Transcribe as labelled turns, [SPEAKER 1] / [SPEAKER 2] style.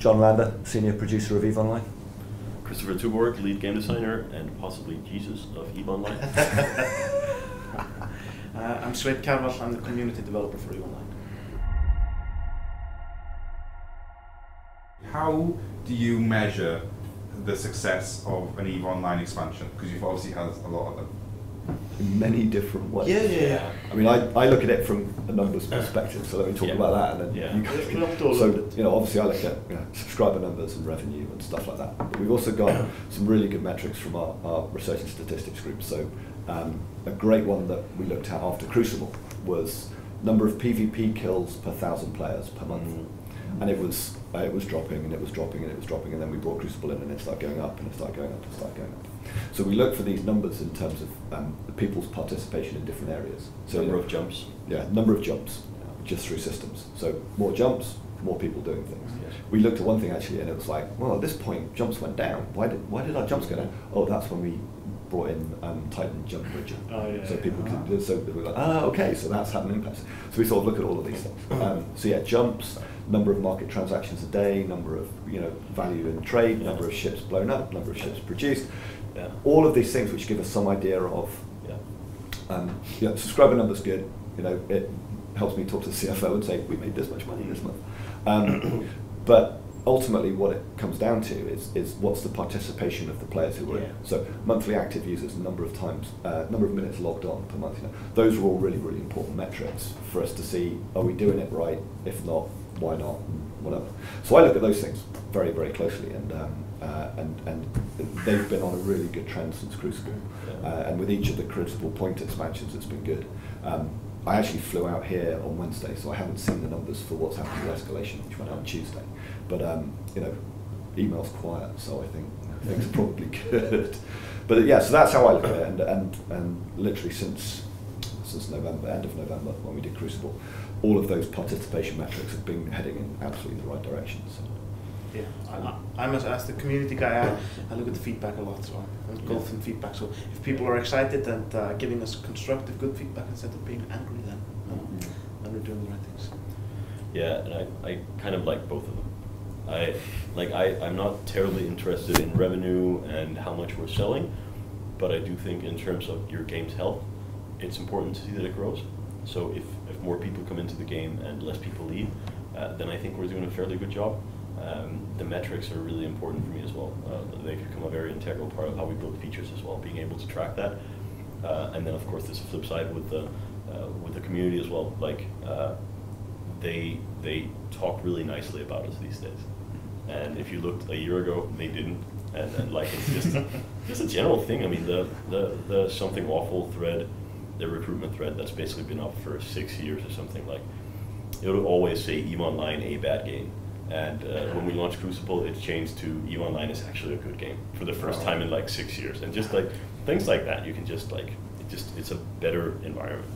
[SPEAKER 1] John Lander, senior producer of EVE Online.
[SPEAKER 2] Christopher Tuborg, lead game designer, and possibly Jesus of EVE Online.
[SPEAKER 3] I'm Svein Kjarval, I'm the community developer for EVE Online.
[SPEAKER 4] How do you measure the success of an EVE Online expansion? Because you've obviously had a lot of them.
[SPEAKER 1] In many different ways.
[SPEAKER 3] Yeah.
[SPEAKER 1] I mean, I look at it from a numbers perspective, so let me talk about that, and then you guys can. So, obviously I look at subscriber numbers and revenue and stuff like that. But we've also got some really good metrics from our research and statistics group. So, a great one that we looked at after Crucible was number of PvP kills per 1,000 players per month, and it was dropping and it was dropping and it was dropping, and then we brought Crucible in and it started going up and it started going up and it started going up. So we look for these numbers in terms of the people's participation in different areas. So
[SPEAKER 2] number of jumps.
[SPEAKER 1] Yeah, number of jumps, just through systems. So more jumps, more people doing things.
[SPEAKER 2] Yes.
[SPEAKER 1] We looked at one thing actually, and it was like, well, at this point, jumps went down. Why did our jumps go down? Oh, that's when we brought in Titan Jump Bridger. So people could. So we were like, okay, so that's had an impact. So we sort of look at all of these things. So yeah, jumps, number of market transactions a day, number of value in trade, number of ships blown up, number of ships produced.
[SPEAKER 2] Yeah.
[SPEAKER 1] All of these things which give us some idea of subscriber numbers good. It helps me talk to the CFO and say we made this much money this month. But ultimately, what it comes down to is what's the participation of the players who were in. So monthly active users, number of times, number of minutes logged on per month. Those are all really, really important metrics for us to see: are we doing it right? If not, why not? Whatever. So I look at those things very, very closely, and they've been on a really good trend since Crucible. And with each of the Crucible point expansions, it's been good. I actually flew out here on Wednesday, so I haven't seen the numbers for what's happened with escalation, which went out on Tuesday. But email's quiet, so I think things are probably good. But yeah, so that's how I look at it, and literally since November, end of November, when we did Crucible, all of those participation metrics have been heading in absolutely the right direction. So.
[SPEAKER 3] Yeah, I must ask the community guy. I look at the feedback a lot, so I'm engulfed in feedback. So if people are excited and giving us constructive, good feedback instead of being angry, then we're doing the right things.
[SPEAKER 2] Yeah, and I kind of like both of them. I'm not terribly interested in revenue and how much we're selling, but I do think in terms of your game's health, it's important to see that it grows. So if more people come into the game and less people leave, then I think we're doing a fairly good job. The metrics are really important for me as well. They've become a very integral part of how we build features as well, being able to track that. And then of course there's a flip side with the community as well. Like they talk really nicely about us these days. And if you looked a year ago, they didn't. And like it's just a general thing. I mean the Something Awful thread, the recruitment thread that's basically been up for 6 years or something, like it would always say EVE Online a bad game. And when we launched Crucible, it changed to EVE Online is actually a good game for the first time in like 6 years. And just like things like that, you can just like, it's a better environment.